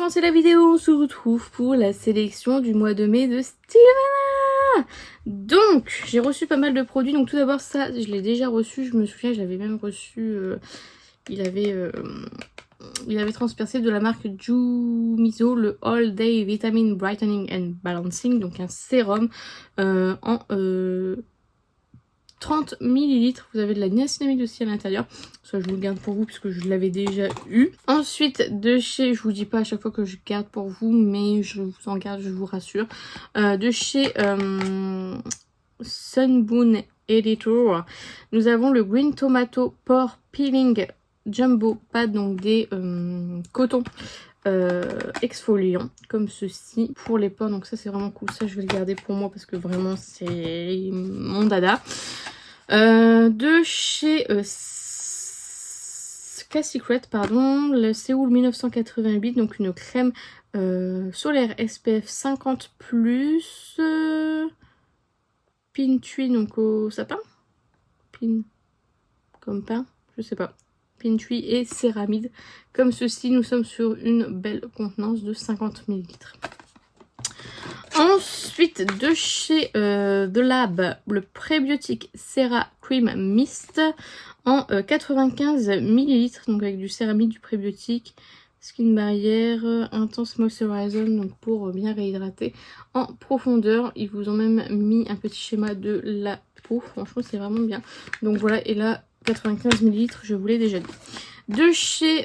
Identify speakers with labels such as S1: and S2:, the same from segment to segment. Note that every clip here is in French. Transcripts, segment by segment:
S1: commencer la vidéo, on se retrouve pour la sélection du mois de mai de Stilvana. Donc, j'ai reçu pas mal de produits. Donc tout d'abord, ça, je l'ai déjà reçu. Je me souviens, j'avais même reçu... il avait transpercé de la marque Jumiso le All Day Vitamin Brightening and Balancing. Donc un sérum en 30 ml. Vous avez de la niacinamide aussi à l'intérieur. Ça, je vous le garde pour vous puisque je l'avais déjà eu. Ensuite, de chez, je vous dis pas à chaque fois que je garde pour vous, mais je vous en garde, je vous rassure. De chez Sunboon Editor, nous avons le Green Tomato Pore Peeling Jumbo Pad, donc des cotons exfoliants comme ceci pour les pores. Donc ça c'est vraiment cool, ça je vais le garder pour moi parce que vraiment c'est mon dada. De chez K-Secret, pardon, le Séoul 1988, donc une crème solaire SPF 50+, pin tui, donc au sapin, pin comme pain, je sais pas, pin tui et céramide comme ceci. Nous sommes sur une belle contenance de 50 ml. Ensuite, de chez The Lab, le prébiotique Cera Cream Mist en 95 ml, donc avec du céramide, du prébiotique, skin barrière, intense moisturizer, donc pour bien réhydrater en profondeur. Ils vous ont même mis un petit schéma de la peau, franchement c'est vraiment bien. Donc voilà, et là 95 ml, je vous l'ai déjà dit. De chez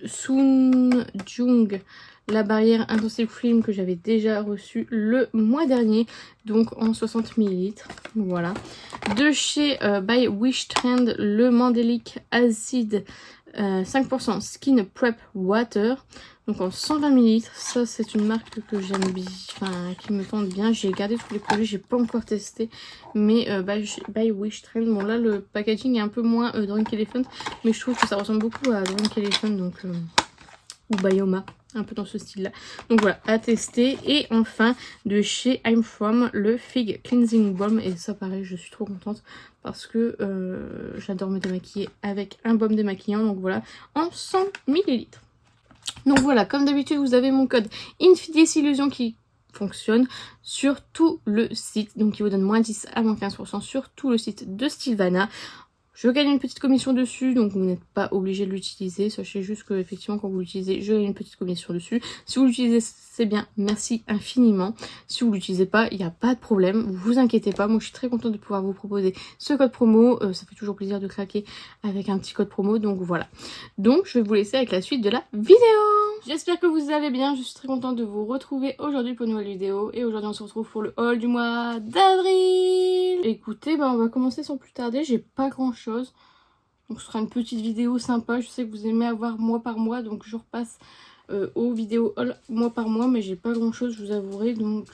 S1: Sun Jung, la barrière Intensive Cream que j'avais déjà reçue le mois dernier, donc en 60 ml. Voilà. De chez By Wish Trend, le Mandelic Acid 5% Skin Prep Water, donc en 120 ml. Ça c'est une marque que j'aime bien, enfin qui me tente bien. J'ai gardé tous les produits, j'ai pas encore testé, mais by Wish Trend, bon là le packaging est un peu moins Drunk Elephant, mais je trouve que ça ressemble beaucoup à Drunk Elephant, donc ou Bioma, un peu dans ce style là. Donc voilà, à tester. Et enfin de chez I'm From, le Fig Cleansing Balm, et ça pareil je suis trop contente parce que j'adore me démaquiller avec un baume démaquillant. Donc voilà, en 100 ml. Donc voilà, comme d'habitude vous avez mon code Infides Illusion qui fonctionne sur tout le site, donc il vous donne moins 10 à moins 15% sur tout le site de Stilvana. Je gagne une petite commission dessus, donc vous n'êtes pas obligé de l'utiliser. Sachez juste que effectivement quand vous l'utilisez, je gagne une petite commission dessus. Si vous l'utilisez, c'est bien, merci infiniment. Si vous l'utilisez pas, il n'y a pas de problème, vous inquiétez pas. Moi je suis très contente de pouvoir vous proposer ce code promo. Ça fait toujours plaisir de craquer avec un petit code promo, donc voilà. Donc je vais vous laisser avec la suite de la vidéo. J'espère que vous allez bien, je suis très contente de vous retrouver aujourd'hui pour une nouvelle vidéo. Et aujourd'hui on se retrouve pour le haul du mois d'avril. Écoutez, on va commencer sans plus tarder, j'ai pas grand chose. Donc ce sera une petite vidéo sympa, je sais que vous aimez avoir mois par mois, donc je repasse aux vidéos haul mois par mois. Mais j'ai pas grand chose, je vous avouerai, donc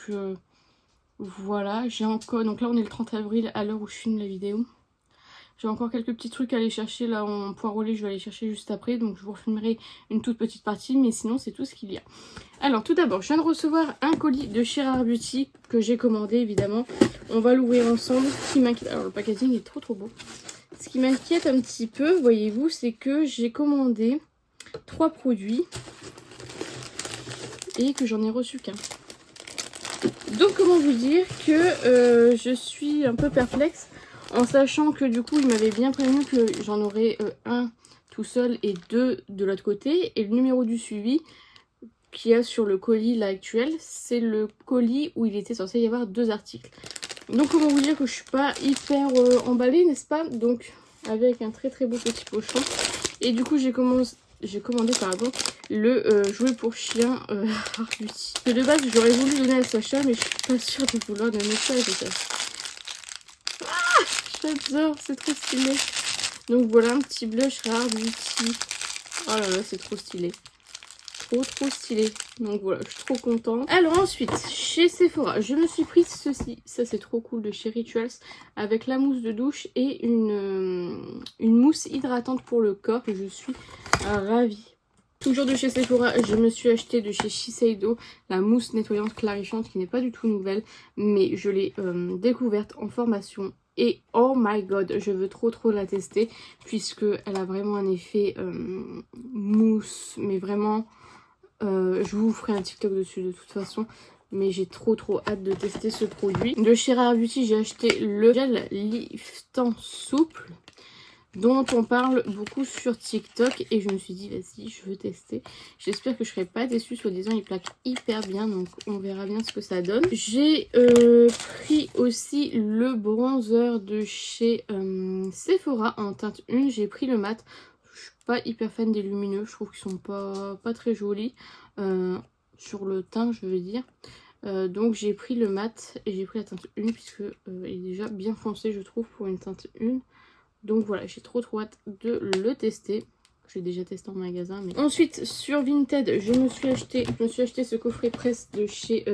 S1: voilà. J'ai encore, donc là on est le 30 avril à l'heure où je filme la vidéo. J'ai encore quelques petits trucs à aller chercher là en poireaulet, je vais aller chercher juste après. Donc je vous refilmerai une toute petite partie, mais sinon c'est tout ce qu'il y a. Alors tout d'abord, je viens de recevoir un colis de chez Rare Beauty que j'ai commandé évidemment. On va l'ouvrir ensemble. Ce qui m'inquiète, alors le packaging est trop beau. Ce qui m'inquiète un petit peu, voyez-vous, c'est que j'ai commandé 3 produits et que j'en ai reçu qu'un. Donc comment vous dire que je suis un peu perplexe. En sachant que du coup il m'avait bien prévenu que j'en aurais un tout seul et 2 de l'autre côté. Et le numéro du suivi qu'il y a sur le colis là actuel, c'est le colis où il était censé y avoir 2 articles. Donc comment vous dire que je suis pas hyper emballée, n'est-ce pas? Donc avec un très beau petit pochon. Et du coup j'ai commandé le jouet pour chien Rare Beauty. Que de base j'aurais voulu donner à Sacha, mais je suis pas sûre de vouloir donner ça à Sacha. J'adore, c'est trop stylé. Donc voilà, un petit blush Rare Beauty. Oh là là, c'est trop stylé. Trop stylé. Donc voilà, je suis trop contente. Alors ensuite, chez Sephora, je me suis prise ceci. Ça c'est trop cool, de chez Rituals. Avec la mousse de douche et une mousse hydratante pour le corps. Et je suis ravie. Toujours de chez Sephora, je me suis acheté de chez Shiseido la mousse nettoyante clarifiante qui n'est pas du tout nouvelle, mais je l'ai découverte en formation Et oh my god, je veux trop la tester puisque elle a vraiment un effet mousse, mais vraiment je vous ferai un TikTok dessus de toute façon. Mais j'ai trop hâte de tester ce produit. De chez Rare Beauty, j'ai acheté le gel liftant souple dont on parle beaucoup sur TikTok et je me suis dit vas-y, je veux tester. J'espère que je serai pas déçue, soi-disant il plaque hyper bien, donc on verra bien ce que ça donne. J'ai pris aussi le bronzer de chez Sephora en teinte 1, j'ai pris le mat. Je suis pas hyper fan des lumineux, je trouve qu'ils sont pas très jolis sur le teint, je veux dire. Donc j'ai pris le mat et j'ai pris la teinte 1 puisque elle est déjà bien foncée, je trouve, pour une teinte 1. Donc voilà, j'ai trop hâte de le tester. J'ai déjà testé en magasin. Mais... Ensuite, sur Vinted, je me suis acheté ce coffret presse de chez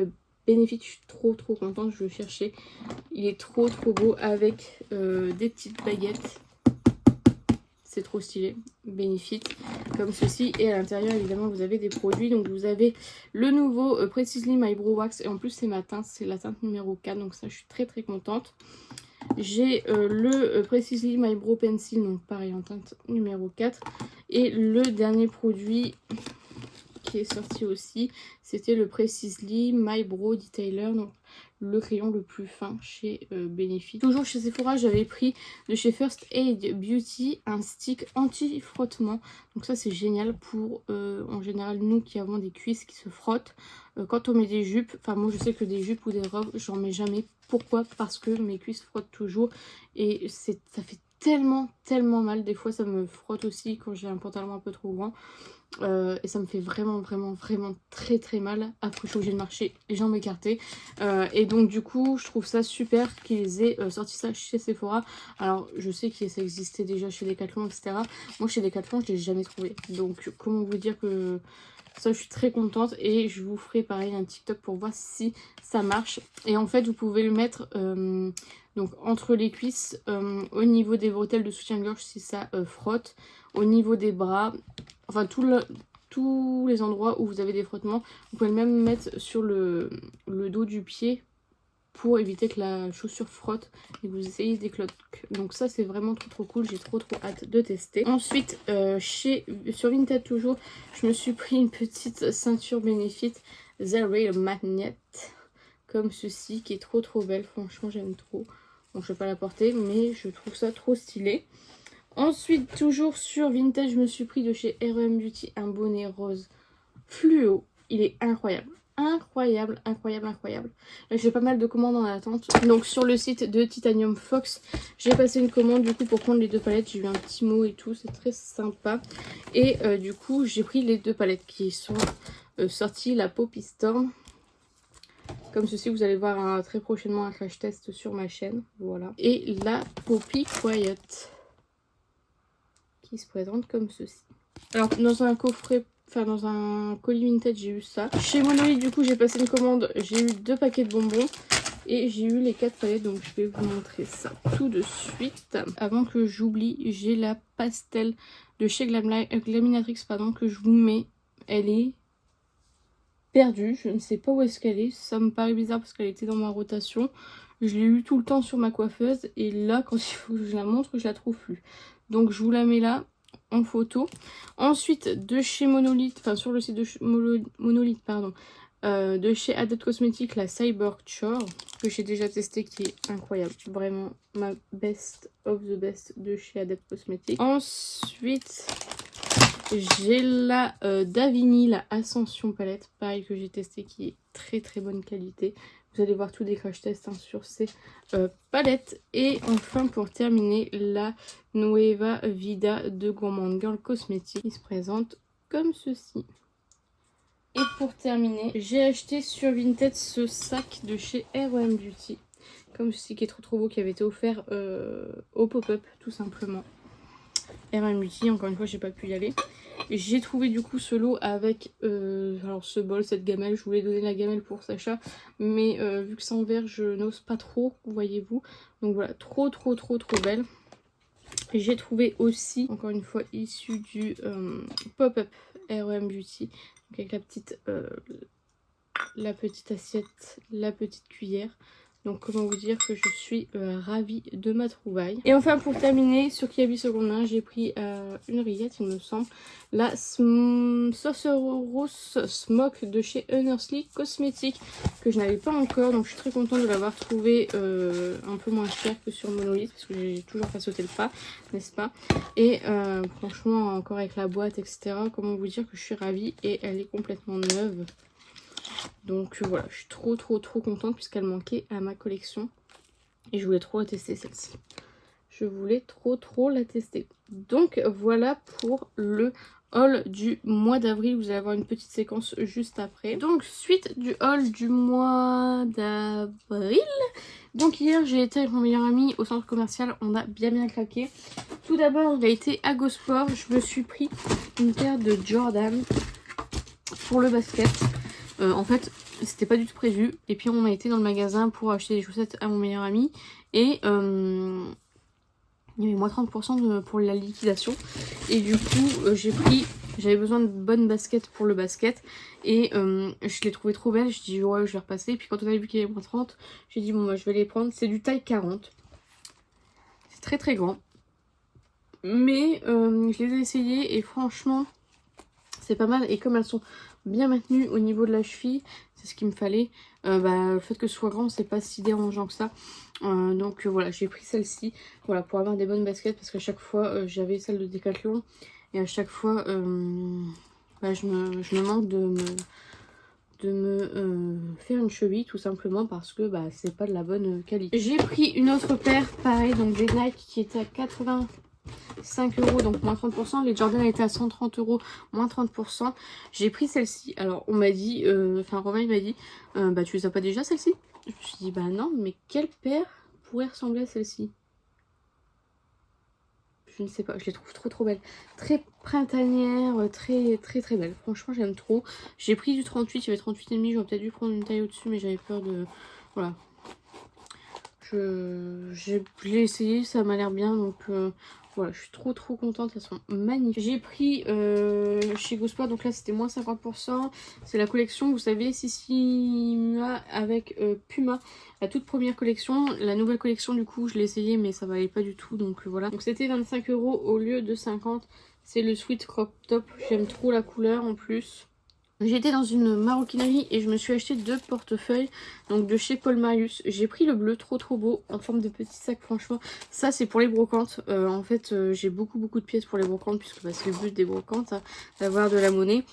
S1: Benefit. Je suis trop contente, je le cherchais. Il est trop beau avec des petites baguettes. C'est trop stylé. Benefit, comme ceci. Et à l'intérieur, évidemment, vous avez des produits. Donc vous avez le nouveau Precisely My Brow Wax. Et en plus, c'est ma teinte, c'est la teinte numéro 4. Donc ça, je suis très contente. J'ai le Precisely My Brow Pencil, donc pareil en teinte numéro 4. Et le dernier produit qui est sorti aussi, c'était le Precisely My Brow Detailer, donc le crayon le plus fin chez Benefit. Toujours chez Sephora, j'avais pris de chez First Aid Beauty un stick anti-frottement. Donc ça c'est génial pour en général nous qui avons des cuisses qui se frottent. Quand on met des jupes, enfin moi je sais que des jupes ou des robes, j'en mets jamais. Pourquoi? Parce que mes cuisses frottent toujours et ça fait tellement mal. Des fois ça me frotte aussi quand j'ai un pantalon un peu trop grand. Et ça me fait vraiment très mal. Après je suis obligée de marcher les jambes écartées. Et donc du coup je trouve ça super qu'ils aient sorti ça chez Sephora. Alors je sais que ça existait déjà chez Decathlon, etc. Moi chez Decathlon je l'ai jamais trouvé. Donc comment vous dire que ça je suis très contente. Et je vous ferai pareil un TikTok pour voir si ça marche. Et en fait vous pouvez le mettre donc entre les cuisses, au niveau des bretelles de soutien-gorge si ça frotte, au niveau des bras, enfin tous les endroits où vous avez des frottements. Vous pouvez le même mettre sur le dos du pied pour éviter que la chaussure frotte et que vous essayez des cloques. Donc ça c'est vraiment trop cool, j'ai trop hâte de tester. Ensuite sur Vinted toujours, je me suis pris une petite ceinture Benefit The Real Magnet comme ceci qui est trop belle, franchement j'aime trop. Bon je vais pas la porter mais je trouve ça trop stylé. Ensuite, toujours sur Vinted, je me suis pris de chez R.E.M. Beauty un bonnet rose fluo. Il est incroyable. Incroyable. Là, j'ai pas mal de commandes en attente. Donc, sur le site de Titanium Fox, j'ai passé une commande du coup pour prendre les 2 palettes. J'ai eu un petit mot et tout, c'est très sympa. Et du coup, j'ai pris les 2 palettes qui sont sorties, la Poppy Storm. Comme ceci, vous allez voir très prochainement un crash test sur ma chaîne. Voilà. Et la Poppy Quiet, qui se présente comme ceci. Alors dans un coffret, enfin dans un colis Vinted, j'ai eu ça. Chez Monolith du coup j'ai passé une commande, j'ai eu 2 paquets de bonbons et j'ai eu les 4 palettes, donc je vais vous montrer ça tout de suite. Avant que j'oublie, j'ai la pastel de chez Glaminatrix pardon, que je vous mets. Elle est perdue, je ne sais pas où est-ce qu'elle est, ça me paraît bizarre parce qu'elle était dans ma rotation. Je l'ai eu tout le temps sur ma coiffeuse et là quand il faut que je la montre, je la trouve plus. Donc je vous la mets là en photo. Ensuite de chez Monolith, enfin sur le site de Monolith pardon, de chez Adept Cosmetics, la Cyber Chore que j'ai déjà testé, qui est incroyable, vraiment ma best of the best de chez Adept Cosmetics. Ensuite j'ai la Davini, la Ascension palette, pareil que j'ai testé, qui est très bonne qualité. Vous allez voir tous des crash tests sur ces palettes. Et enfin pour terminer, la Nueva Vida de Gourmand Girl Cosmetics qui se présente comme ceci. Et pour terminer, j'ai acheté sur Vinted ce sac de chez R.E.M. Beauty. Comme ceci, qui est trop beau, qui avait été offert au pop-up tout simplement. R.E.M. Beauty, encore une fois j'ai pas pu y aller. J'ai trouvé du coup ce lot avec alors ce bol, cette gamelle. Je voulais donner la gamelle pour Sacha, mais vu que c'est en verre je n'ose pas trop, voyez-vous. Donc voilà, trop belle. J'ai trouvé aussi, encore une fois issu du pop-up R.E.M. Beauty, donc avec la petite assiette, la petite cuillère. Donc comment vous dire que je suis ravie de ma trouvaille. Et enfin pour terminer sur Kiabi seconde main, j'ai pris une rillette il me semble. La Sorcerer's Smoke de chez Honestly Cosmetics que je n'avais pas encore. Donc je suis très contente de l'avoir trouvée un peu moins cher que sur Monolith parce que j'ai toujours pas sauté le pas, n'est-ce pas? Et franchement encore avec la boîte etc. Comment vous dire que je suis ravie et elle est complètement neuve. Donc voilà, je suis trop contente puisqu'elle manquait à ma collection. Et je voulais trop la tester celle-ci. Je voulais trop la tester. Donc voilà pour le haul du mois d'avril. Vous allez avoir une petite séquence juste après. Donc suite du haul du mois d'avril. Donc hier j'ai été avec mon meilleur ami au centre commercial. On a bien craqué. Tout d'abord on a été à Gosport. Je me suis pris une paire de Jordan pour le basket. En fait c'était pas du tout prévu. Et puis on a été dans le magasin pour acheter des chaussettes à mon meilleur ami. Et il y avait moins 30% pour la liquidation. Et du coup j'avais besoin de bonnes baskets pour le basket. Et je l'ai trouvé trop belle. Je dis ouais je vais repasser. Et puis quand on a vu qu'il y avait moins 30, j'ai dit bon bah je vais les prendre. C'est du taille 40. C'est très grand. Mais je les ai essayées et franchement c'est pas mal. Et comme elles sont bien maintenues au niveau de la cheville, c'est ce qu'il me fallait. Le fait que ce soit grand c'est pas si dérangeant que ça. Donc voilà, j'ai pris celle-ci voilà, pour avoir des bonnes baskets parce qu'à chaque fois j'avais celle de Decathlon et à chaque fois je me manque de me faire une cheville tout simplement parce que c'est pas de la bonne qualité. J'ai pris une autre paire pareil, donc des Nike qui étaient à 85 €, donc moins 30%. Les Jordan étaient à 130 €, moins 30%. J'ai pris celle-ci. Alors on m'a dit, Romain il m'a dit tu les as pas déjà celle-ci? Je me suis dit non, mais quelle paire pourrait ressembler à celle-ci? Je ne sais pas, je les trouve trop belles. Très printanière, très belle. Franchement j'aime trop. J'ai pris du 38, il y avait 38,5, j'aurais peut-être dû prendre une taille au-dessus mais j'avais peur de... Voilà. Je l'ai essayé, ça m'a l'air bien donc voilà, je suis trop contente, elles sont magnifiques. J'ai pris chez Gosport, donc là c'était moins 50%. C'est la collection, vous savez, Sissimua avec Puma, la toute première collection. La nouvelle collection du coup je l'ai essayé mais ça valait pas du tout donc voilà. Donc c'était 25 € au lieu de 50. C'est le Sweet Crop Top, j'aime trop la couleur en plus. J'étais dans une maroquinerie et je me suis acheté 2 portefeuilles donc de chez Paul Marius. J'ai pris le bleu, trop beau, en forme de petit sac franchement. Ça c'est pour les brocantes. En fait j'ai beaucoup de pièces pour les brocantes puisque c'est le but des brocantes, d'avoir de la monnaie.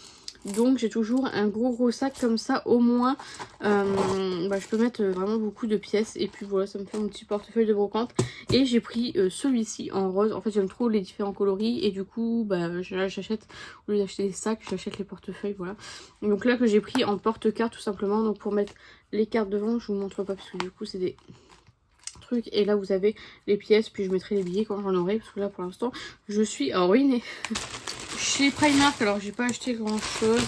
S1: Donc j'ai toujours un gros sac comme ça au moins. Je peux mettre vraiment beaucoup de pièces. Et puis voilà, ça me fait mon petit portefeuille de brocante. Et j'ai pris celui-ci en rose. En fait j'aime trop les différents coloris. Et du coup j'achète, au lieu d'acheter des sacs, j'achète les portefeuilles. Voilà. Donc là que j'ai pris en porte-carte tout simplement. Donc pour mettre les cartes devant, je vous montre pas parce que du coup c'est des trucs. Et là vous avez les pièces. Puis je mettrai les billets quand j'en aurai. Parce que là pour l'instant je suis ruinée. Chez Primark, alors j'ai pas acheté grand chose.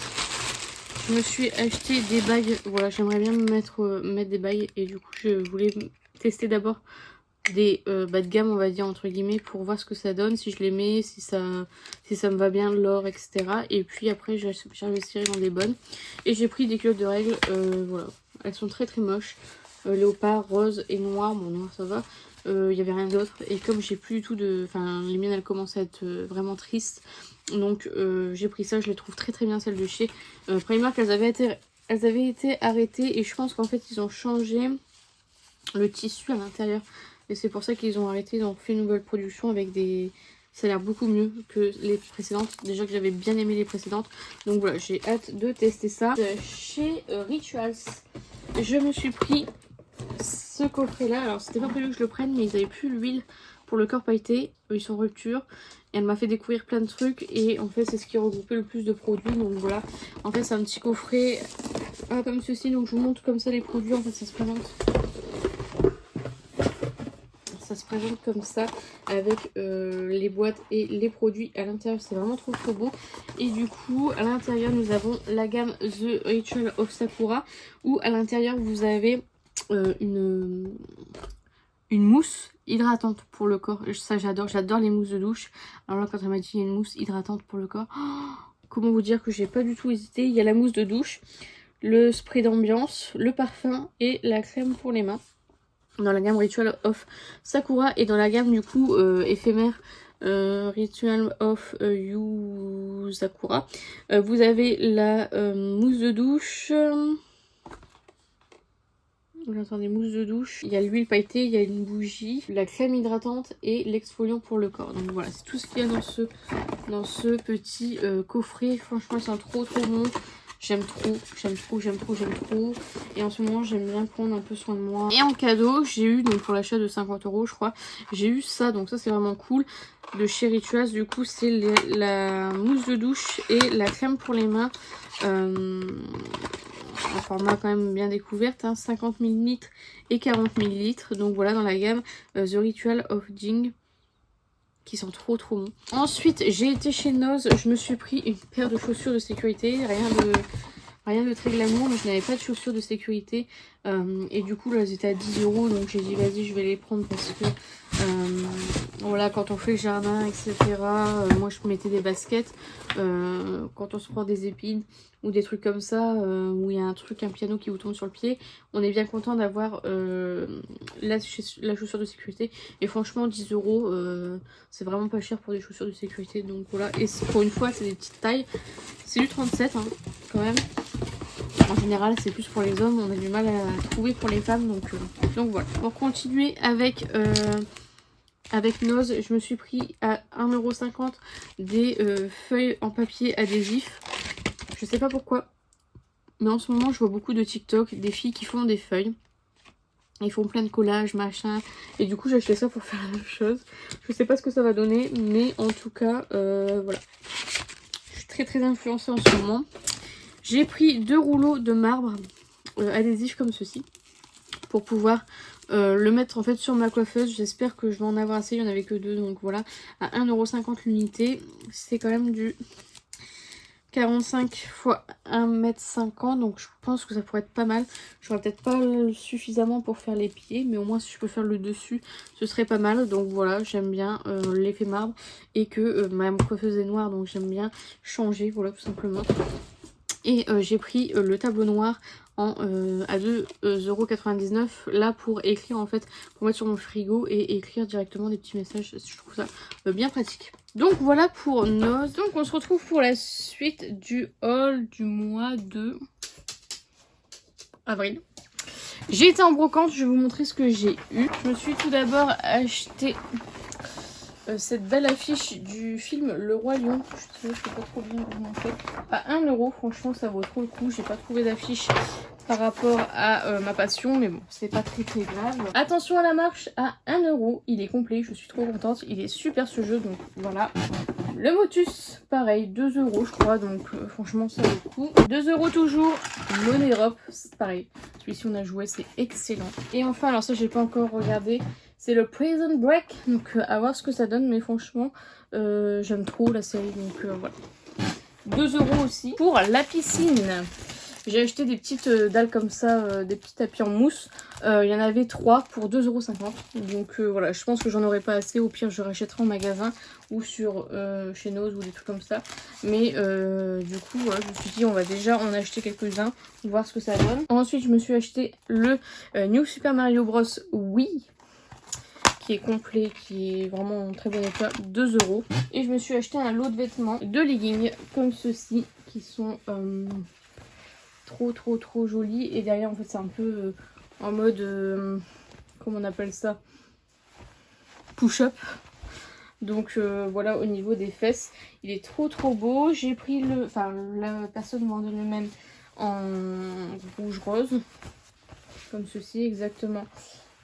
S1: Je me suis acheté des bagues. Voilà, j'aimerais bien me mettre des bagues. Et du coup, je voulais tester d'abord des bas de gamme, on va dire, entre guillemets, pour voir ce que ça donne. Si je les mets, si ça me va bien, l'or, etc. Et puis après, j'investirai dans des bonnes. Et j'ai pris des culottes de règles. Voilà, elles sont très moches. Léopard, rose et noir. Bon, noir, ça va. Il n'y avait rien d'autre. Et comme j'ai plus du tout de... Enfin, les miennes, elles commencent à être vraiment tristes. Donc j'ai pris ça, je les trouve très bien celles de chez Primark. Elles avaient été arrêtées et je pense qu'en fait ils ont changé le tissu à l'intérieur. Et c'est pour ça qu'ils ont arrêté, ils ont fait une nouvelle production avec des... Ça a l'air beaucoup mieux que les précédentes. Déjà que j'avais bien aimé les précédentes. Donc voilà, j'ai hâte de tester ça. Chez Rituals, je me suis pris ce coffret là. Alors c'était pas prévu que je le prenne mais ils avaient plus l'huile pour le corps pailleté. Ils sont rupture. Et elle m'a fait découvrir plein de trucs. Et en fait c'est ce qui regroupait le plus de produits. Donc voilà. En fait c'est un petit coffret comme ceci. Donc je vous montre comme ça les produits. En fait ça se présente. Ça se présente comme ça avec les boîtes et les produits à l'intérieur. C'est vraiment trop beau. Et du coup à l'intérieur nous avons la gamme The Ritual of Sakura. Où à l'intérieur vous avez une mousse hydratante pour le corps. Ça j'adore les mousses de douche. Alors là quand elle m'a dit il y a une mousse hydratante pour le corps, comment vous dire que j'ai pas du tout hésité. Il y a la mousse de douche, le spray d'ambiance, le parfum et la crème pour les mains. dans la gamme Ritual of Sakura et dans la gamme du coup éphémère Ritual of You Sakura. Vous avez la mousse de douche. Attendez, mousse de douche. Il y a l'huile pailletée, il y a une bougie, la crème hydratante et l'exfoliant pour le corps. Donc voilà, c'est tout ce qu'il y a dans ce petit coffret. Franchement, ils sont trop bons. J'aime trop. Et en ce moment, j'aime bien prendre un peu soin de moi. Et en cadeau, j'ai eu, donc pour l'achat de 50 € je crois, j'ai eu ça. Donc ça, c'est vraiment cool. De chez Rituals, du coup, c'est la mousse de douche et la crème pour les mains. Un format quand même bien découverte, hein, 50 ml et 40 ml. Donc voilà, dans la gamme The Ritual of Jing, qui sont trop bons. Ensuite, j'ai été chez Noz, je me suis pris une paire de chaussures de sécurité, rien de très glamour, mais je n'avais pas de chaussures de sécurité. Et du coup, là, elles étaient à 10 €, donc j'ai dit, vas-y, je vais les prendre parce que, voilà, quand on fait le jardin, etc., moi, je mettais des baskets. Quand on se prend des épines ou des trucs comme ça, où il y a un piano qui vous tombe sur le pied, on est bien content d'avoir la chaussure de sécurité. Et franchement, 10 €, c'est vraiment pas cher pour des chaussures de sécurité. Donc voilà, et pour une fois, c'est des petites tailles. C'est du 37, hein, quand même. En général, c'est plus pour les hommes, on a du mal à trouver pour les femmes, donc voilà. Pour continuer avec Noz, je me suis pris à 1,50 € des feuilles en papier adhésif. Je sais pas pourquoi, mais en ce moment, je vois beaucoup de TikTok, des filles qui font des feuilles. Ils font plein de collages, machin. Et du coup, j'ai acheté ça pour faire la même chose. Je sais pas ce que ça va donner, mais en tout cas, voilà. Je suis très influencée en ce moment. J'ai pris 2 rouleaux de marbre adhésif comme ceci pour pouvoir le mettre en fait sur ma coiffeuse. J'espère que je vais en avoir assez, il n'y en avait que 2, donc voilà, à 1,50 € l'unité. C'est quand même du 45 x 1,50 m, donc je pense que ça pourrait être pas mal. J'aurais peut-être pas suffisamment pour faire les pieds, mais au moins si je peux faire le dessus, ce serait pas mal. Donc voilà, j'aime bien l'effet marbre et que ma coiffeuse est noire, donc j'aime bien changer, voilà, tout simplement. Et j'ai pris le tableau noir à 2,99 € là pour écrire en fait, pour mettre sur mon frigo et écrire directement des petits messages. Je trouve ça bien pratique. Donc voilà pour Noz. Donc on se retrouve pour la suite du haul du mois de avril. J'ai été en brocante, je vais vous montrer ce que j'ai eu. Je me suis tout d'abord acheté cette belle affiche du film Le Roi Lion. Je sais pas trop bien comment on fait. À 1 €, franchement ça vaut trop le coup. J'ai pas trouvé d'affiche par rapport à ma passion, mais bon, c'est pas très grave. Attention à la marche, à 1 €, il est complet, je suis trop contente. Il est super ce jeu, donc voilà. Le Motus, pareil, 2 € je crois, donc franchement ça vaut le coup. 2 € toujours. Money Drop, c'est pareil. Celui-ci on a joué, c'est excellent. Et enfin, alors ça j'ai pas encore regardé, c'est le Prison Break, donc à voir ce que ça donne, mais franchement j'aime trop la série, donc voilà. 2 € aussi. Pour la piscine, j'ai acheté des petites dalles comme ça, des petits tapis en mousse. Il y en avait 3 pour 2,50 €. Donc voilà, je pense que j'en aurai pas assez. Au pire, je rachèterai en magasin ou sur chez Noz ou des trucs comme ça. Mais du coup, voilà, je me suis dit, on va déjà en acheter quelques-uns, voir ce que ça donne. Ensuite, je me suis acheté le New Super Mario Bros. Wii, qui est complet, qui est vraiment en très bon état, 2 €. Et je me suis acheté un lot de vêtements, de leggings comme ceux-ci, qui sont trop jolis. Et derrière, en fait, c'est un peu en mode, comment on appelle ça, push-up. Donc voilà, au niveau des fesses, il est trop beau. J'ai pris la personne m'en donne le même en rouge rose, comme ceci, exactement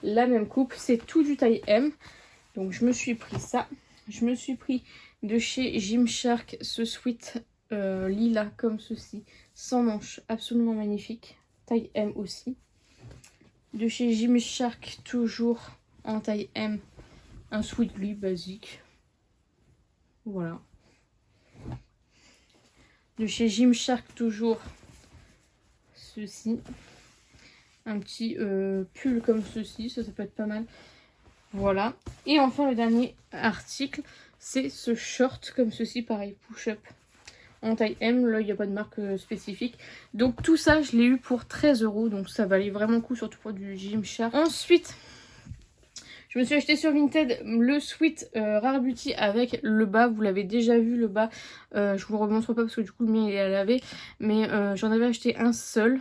S1: la même coupe. C'est tout du taille M, donc je me suis pris ça. Je me suis pris de chez Gymshark ce sweat lilas comme ceci, sans manches, absolument magnifique, taille M aussi. De chez Gymshark, toujours en taille M, un sweat gris basique, voilà. De chez Gymshark, toujours ceci, un petit pull comme ceci, ça peut être pas mal, voilà. Et enfin le dernier article, c'est ce short comme ceci, pareil, push-up en taille M. Là il n'y a pas de marque spécifique, donc tout ça je l'ai eu pour 13 €, donc ça valait vraiment le coup, surtout pour du Gymshark. Ensuite Je me suis acheté sur Vinted le Sweet Rare Beauty avec le bas. Vous l'avez déjà vu le bas. Je vous le remontre pas parce que du coup le mien il est à laver. Mais j'en avais acheté un seul.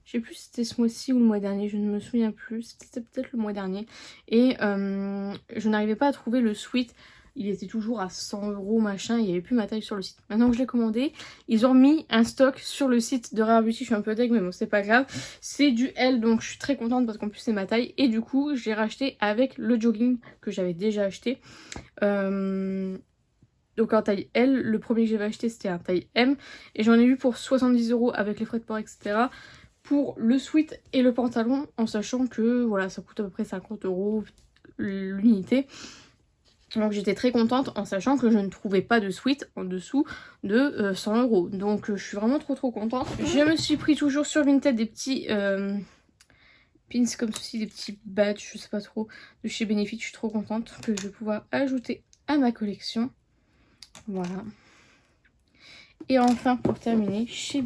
S1: Je sais plus si c'était ce mois-ci ou le mois dernier, je ne me souviens plus. C'était peut-être le mois dernier. Et je n'arrivais pas à trouver le Sweet. Il était toujours à 100 € machin, il n'y avait plus ma taille sur le site. Maintenant que je l'ai commandé, ils ont mis un stock sur le site de Rare Beauty. Je suis un peu deg, mais bon, c'est pas grave. C'est du L, donc je suis très contente parce qu'en plus c'est ma taille. Et du coup, j'ai racheté avec le jogging que j'avais déjà acheté. Donc en taille L, le premier que j'avais acheté c'était un taille M. Et j'en ai eu pour 70 € avec les frais de port, etc. Pour le sweat et le pantalon, en sachant que voilà, ça coûte à peu près 50 € l'unité. Donc j'étais très contente en sachant que je ne trouvais pas de sweat en dessous de 100 €. Donc je suis vraiment trop contente. Je me suis pris toujours sur Vinted des petits pins comme ceci, des petits badges, je sais pas trop, de chez Benefit. Je suis trop contente que je vais pouvoir ajouter à ma collection. Voilà. Et enfin, pour terminer, sur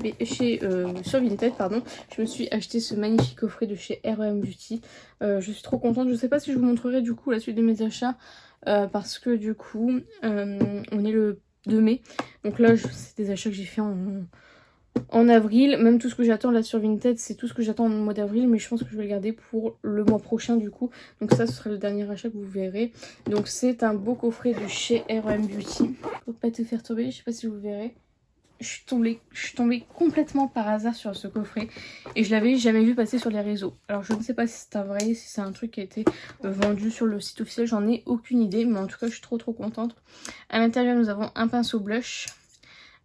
S1: Vinted, pardon, je me suis acheté ce magnifique coffret de chez R.E.M. Beauty. Je suis trop contente. Je sais pas si je vous montrerai du coup la suite de mes achats. Parce que du coup, on est le 2 mai. Donc là, c'est des achats que j'ai fait en avril. Même tout ce que j'attends là sur Vinted, c'est tout ce que j'attends au mois d'avril. Mais je pense que je vais le garder pour le mois prochain du coup. Donc ça, ce sera le dernier achat que vous verrez. Donc c'est un beau coffret de chez R.E.M. Beauty. Faut pas te faire tomber, je sais pas si vous verrez. Je suis tombée complètement par hasard sur ce coffret et je l'avais jamais vu passer sur les réseaux. Alors je ne sais pas si c'est un vrai, si c'est un truc qui a été vendu sur le site officiel, j'en ai aucune idée, mais en tout cas je suis trop contente. À l'intérieur nous avons un pinceau blush,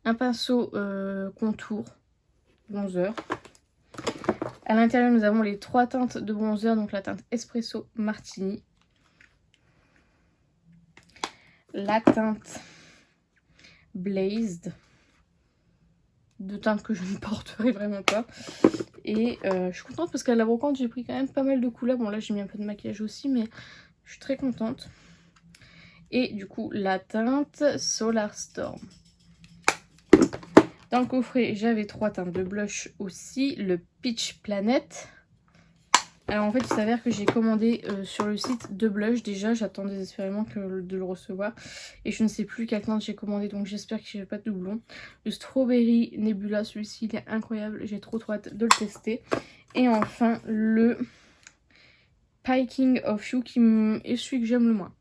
S1: un pinceau contour, bronzer. À l'intérieur nous avons les 3 teintes de bronzer, donc la teinte Espresso Martini, la teinte Blazed, de teintes que je ne porterai vraiment pas. Et je suis contente parce qu'à la brocante j'ai pris quand même pas mal de couleurs. Bon là j'ai mis un peu de maquillage aussi, mais je suis très contente. Et du coup la teinte Solar Storm. Dans le coffret j'avais 3 teintes de blush aussi. Le Peach Planet. Alors en fait il s'avère que j'ai commandé sur le site 2 blushs déjà. J'attends désespérément de le recevoir. Et je ne sais plus quelle teinte j'ai commandé, donc j'espère que j'ai pas de doublon. Le Strawberry Nebula, celui-ci il est incroyable. J'ai trop hâte de le tester. Et enfin le Piking of You qui est celui que j'aime le moins.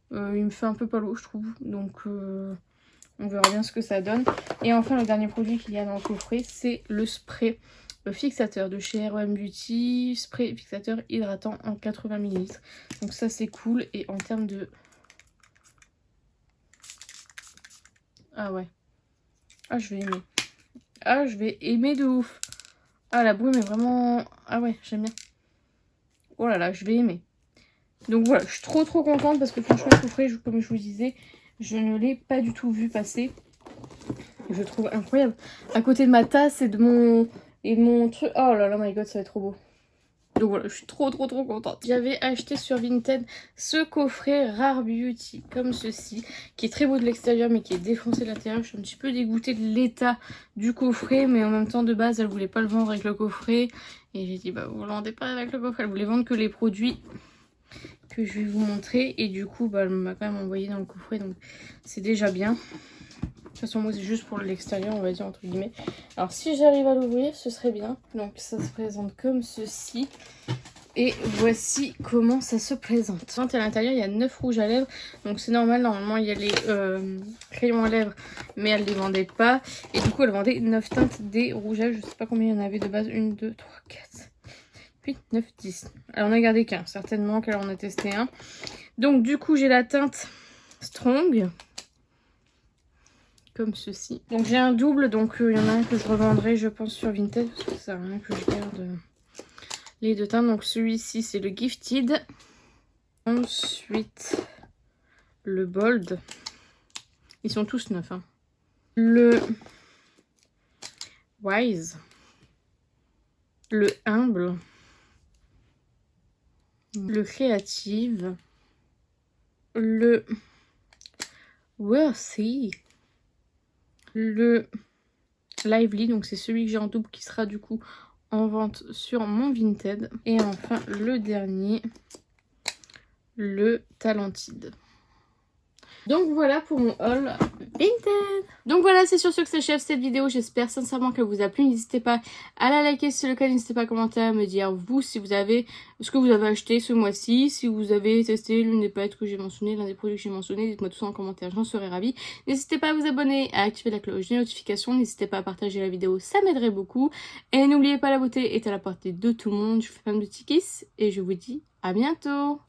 S1: Il me fait un peu palo je trouve. Donc on verra bien ce que ça donne. Et enfin le dernier produit qu'il y a dans le coffret c'est le spray fixateur de chez R.E.M. Beauty, spray fixateur hydratant en 80 ml. Donc ça c'est cool. Et en termes de... Ah ouais. Ah je vais aimer. Ah je vais aimer de ouf. Ah la brume est vraiment... Ah ouais j'aime bien. Oh là là je vais aimer. Donc voilà, je suis trop contente parce que franchement le coffret, comme je vous disais, je ne l'ai pas du tout vu passer. Je le trouve incroyable. À côté de ma tasse et de mon truc. Oh là là, my god, ça va être trop beau. Donc voilà, je suis trop contente. J'avais acheté sur Vinted ce coffret Rare Beauty, comme ceci, qui est très beau de l'extérieur mais qui est défoncé de l'intérieur. Je suis un petit peu dégoûtée de l'état du coffret, mais en même temps de base elle voulait pas le vendre avec le coffret. Et j'ai dit bah vous le vendez pas avec le coffret, elle voulait vendre que les produits que je vais vous montrer. Et du coup bah elle m'a quand même envoyé dans le coffret, donc c'est déjà bien. De toute façon moi c'est juste pour l'extérieur on va dire entre guillemets. Alors si j'arrive à l'ouvrir ce serait bien. Donc ça se présente comme ceci. Et voici comment ça se présente. À l'intérieur il y a 9 rouges à lèvres. Donc c'est normal, normalement il y a les crayons à lèvres. Mais elle ne les vendait pas. Et du coup elle vendait 9 teintes des rougeages. Je sais pas combien il y en avait de base. 1, 2, 3, 4, 8, 9, 10. Alors on a gardé qu'un certainement, car on a testé un. Donc du coup j'ai la teinte Strong. Comme ceci. Donc j'ai un double, donc il y en a un que je revendrai je pense sur Vinted. Parce que ça sert à rien que je garde les 2 teintes. Donc celui-ci c'est le Gifted. Ensuite le Bold. Ils sont tous neufs. Hein. Le Wise. Le Humble. Le Creative. Le Worthy. Le Lively, donc c'est celui que j'ai en double qui sera du coup en vente sur mon Vinted. Et enfin le dernier, le Talentide. Donc voilà pour mon haul Vinted. Donc voilà, c'est sur ce que s'achève cette vidéo. J'espère sincèrement qu'elle vous a plu. N'hésitez pas à la liker si c'est le cas. N'hésitez pas à commenter, à me dire vous si vous avez ce que vous avez acheté ce mois-ci. Si vous avez testé l'une des palettes que j'ai mentionnées, l'un des produits que j'ai mentionnés, dites-moi tout ça en commentaire, j'en serais ravie. N'hésitez pas à vous abonner, à activer la cloche de notification. N'hésitez pas à partager la vidéo, ça m'aiderait beaucoup. Et n'oubliez pas, la beauté est à la portée de tout le monde. Je vous fais plein de petits kisses et je vous dis à bientôt.